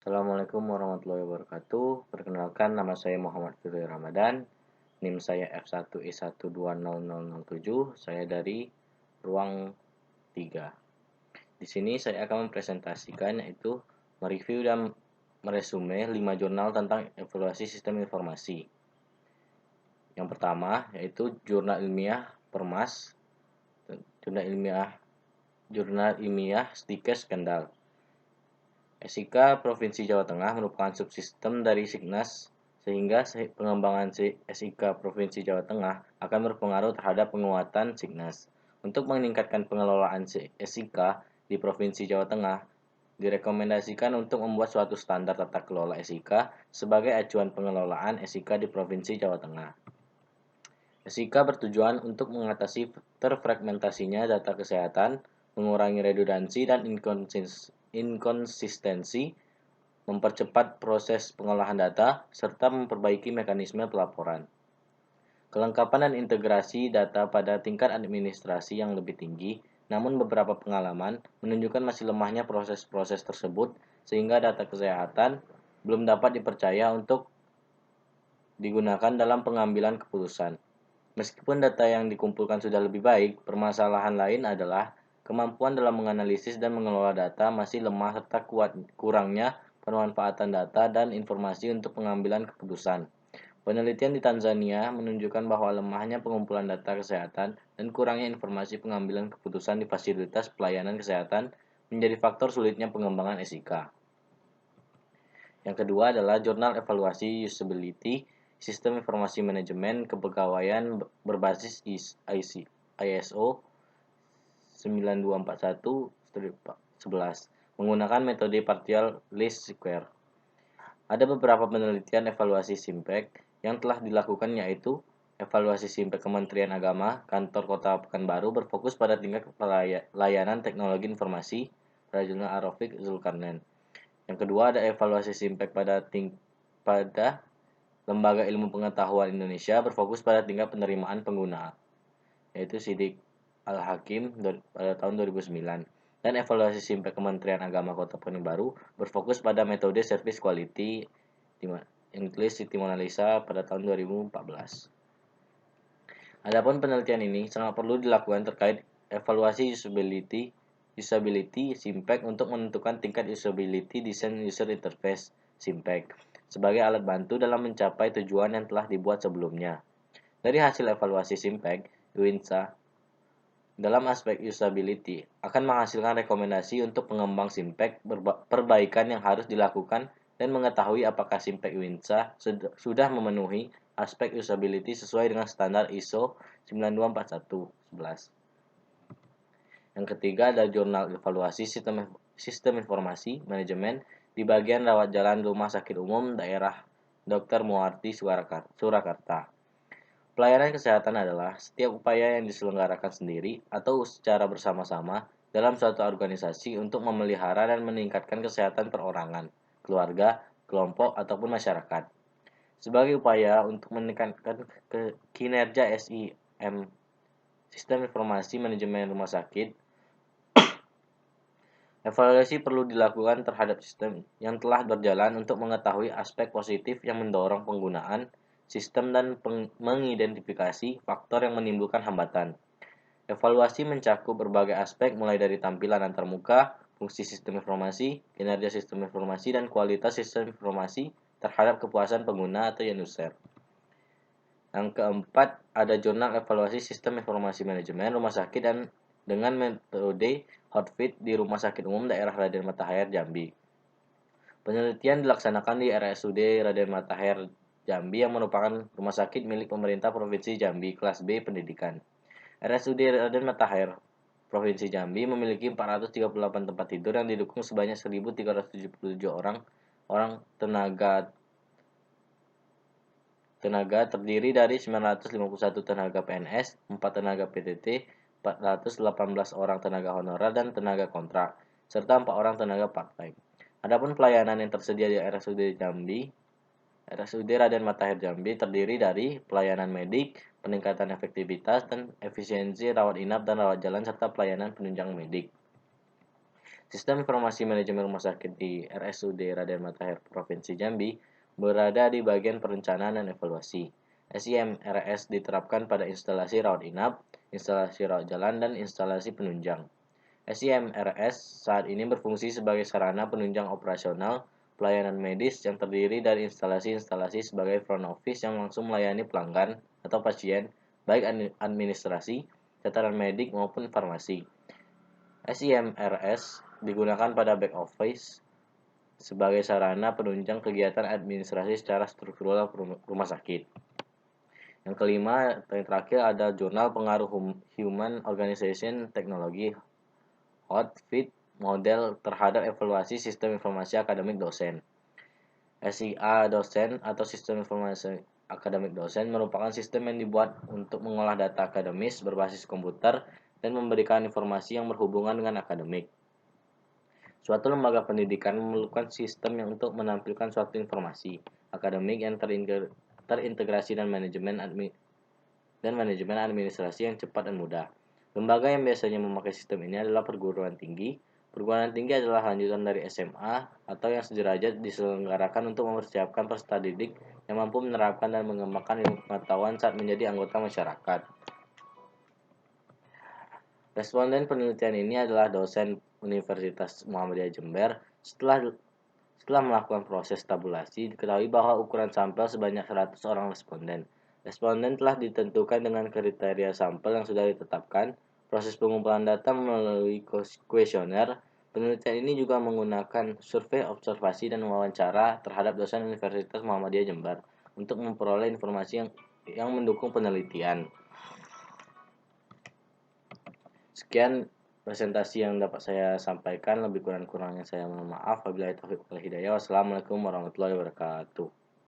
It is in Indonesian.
Assalamualaikum warahmatullahi wabarakatuh. Perkenalkan, nama saya Muhammad Firly Ramadan. NIM saya F1I1200007. Saya dari ruang 3. Di sini saya akan mempresentasikan, yaitu mereview dan meresume 5 jurnal tentang evaluasi sistem informasi. Yang pertama yaitu jurnal ilmiah Permas, jurnal ilmiah Stiker Skandal. SIK Provinsi Jawa Tengah merupakan subsistem dari Signas, sehingga pengembangan SIK Provinsi Jawa Tengah akan berpengaruh terhadap penguatan Signas. Untuk meningkatkan pengelolaan SIK di Provinsi Jawa Tengah, direkomendasikan untuk membuat suatu standar tata kelola SIK sebagai acuan pengelolaan SIK di Provinsi Jawa Tengah. SIK bertujuan untuk mengatasi terfragmentasinya data kesehatan, mengurangi redundansi dan inkonsistensi, mempercepat proses pengolahan data, serta memperbaiki mekanisme pelaporan. Kelengkapan dan integrasi data pada tingkat administrasi yang lebih tinggi, namun beberapa pengalaman menunjukkan masih lemahnya proses-proses tersebut, sehingga data kesehatan belum dapat dipercaya untuk digunakan dalam pengambilan keputusan. Meskipun data yang dikumpulkan sudah lebih baik, permasalahan lain adalah kemampuan dalam menganalisis dan mengelola data masih lemah serta kurangnya pemanfaatan data dan informasi untuk pengambilan keputusan. Penelitian di Tanzania menunjukkan bahwa lemahnya pengumpulan data kesehatan dan kurangnya informasi pengambilan keputusan di fasilitas pelayanan kesehatan menjadi faktor sulitnya pengembangan SIK. Yang kedua adalah jurnal evaluasi usability Sistem Informasi Manajemen Kepegawaian berbasis ISO 9241-11 menggunakan metode partial least square. Ada beberapa penelitian evaluasi SIMPEK yang telah dilakukan, yaitu evaluasi SIMPEK Kementerian Agama Kantor Kota Pekanbaru berfokus pada tingkat layanan teknologi informasi pada jurnal Arofik Zulkarnain. Yang kedua ada evaluasi SIMPEK pada Lembaga Ilmu Pengetahuan Indonesia berfokus pada tingkat penerimaan pengguna, yaitu Sidik Al-Hakim pada tahun 2009. Dan evaluasi SIMPEK Kementerian Agama Kota Pekanbaru berfokus pada metode service quality English City Mona Lisa pada tahun 2014. Adapun penelitian ini sangat perlu dilakukan terkait evaluasi usability SIMPEK untuk menentukan tingkat usability desain user interface SIMPEK sebagai alat bantu dalam mencapai tujuan yang telah dibuat sebelumnya. Dari hasil evaluasi SIMPEK, UINSA dalam aspek usability akan menghasilkan rekomendasi untuk pengembang SIMPEK perbaikan yang harus dilakukan dan mengetahui apakah SIMPEK UINSA sudah memenuhi aspek usability sesuai dengan standar ISO 9241-11. Yang ketiga ada jurnal evaluasi sistem informasi manajemen di bagian rawat jalan Rumah Sakit Umum Daerah Dr. Muarti Surakarta. Pelayanan kesehatan adalah setiap upaya yang diselenggarakan sendiri atau secara bersama-sama dalam suatu organisasi untuk memelihara dan meningkatkan kesehatan perorangan, keluarga, kelompok, ataupun masyarakat. Sebagai upaya untuk meningkatkan kinerja SIM, Sistem Informasi Manajemen Rumah Sakit, evaluasi perlu dilakukan terhadap sistem yang telah berjalan untuk mengetahui aspek positif yang mendorong penggunaan sistem dan mengidentifikasi faktor yang menimbulkan hambatan. Evaluasi mencakup berbagai aspek mulai dari tampilan antarmuka, fungsi sistem informasi, kinerja sistem informasi, dan kualitas sistem informasi terhadap kepuasan pengguna atau user. Yang keempat, ada jurnal evaluasi sistem informasi manajemen rumah sakit dan dengan metode hotfit di Rumah Sakit Umum Daerah Raden Matahir Jambi. Penelitian dilaksanakan di RSUD Raden Matahir Jambi yang merupakan rumah sakit milik pemerintah Provinsi Jambi kelas B pendidikan. RSUD Raden Matahir Provinsi Jambi memiliki 438 tempat tidur yang didukung sebanyak 1.377 orang tenaga terdiri dari 951 tenaga PNS, 4 tenaga PTT, 418 orang tenaga honorer dan tenaga kontrak, serta 4 orang tenaga part-time. Adapun pelayanan yang tersedia di RSUD Raden Matahir Jambi terdiri dari pelayanan medik, peningkatan efektivitas dan efisiensi rawat inap dan rawat jalan serta pelayanan penunjang medik. Sistem Informasi Manajemen Rumah Sakit di RSUD Raden Matahir Provinsi Jambi berada di bagian perencanaan dan evaluasi. SIMRS diterapkan pada instalasi rawat inap, instalasi rawat jalan, dan instalasi penunjang. SIMRS saat ini berfungsi sebagai sarana penunjang operasional pelayanan medis yang terdiri dari instalasi-instalasi sebagai front office yang langsung melayani pelanggan atau pasien, baik administrasi, catatan medik maupun farmasi. SIMRS digunakan pada back office sebagai sarana penunjang kegiatan administrasi secara struktural rumah sakit. Yang kelima, yang terakhir ada Jurnal Pengaruh Human Organization Technology Hotfit model terhadap evaluasi sistem informasi akademik dosen. SIA dosen atau sistem informasi akademik dosen merupakan sistem yang dibuat untuk mengolah data akademis berbasis komputer dan memberikan informasi yang berhubungan dengan akademik. Suatu lembaga pendidikan memerlukan sistem yang untuk menampilkan suatu informasi akademik yang terintegrasi dan manajemen administrasi yang cepat dan mudah. Lembaga yang biasanya memakai sistem ini adalah perguruan tinggi. Perguruan tinggi adalah lanjutan dari SMA atau yang sederajat diselenggarakan untuk mempersiapkan peserta didik yang mampu menerapkan dan mengembangkan ilmu pengetahuan saat menjadi anggota masyarakat. Responden penelitian ini adalah dosen Universitas Muhammadiyah Jember. Setelah melakukan proses tabulasi, diketahui bahwa ukuran sampel sebanyak 100 orang responden. Responden telah ditentukan dengan kriteria sampel yang sudah ditetapkan. Proses pengumpulan data melalui kuesioner. Penelitian ini juga menggunakan survei observasi dan wawancara terhadap dosen Universitas Muhammadiyah Jember untuk memperoleh informasi yang mendukung penelitian. Sekian presentasi yang dapat saya sampaikan, lebih kurang-kurangnya saya mohon maaf. Wabillahi taufiq wal hidayah. Wassalamualaikum warahmatullahi wabarakatuh.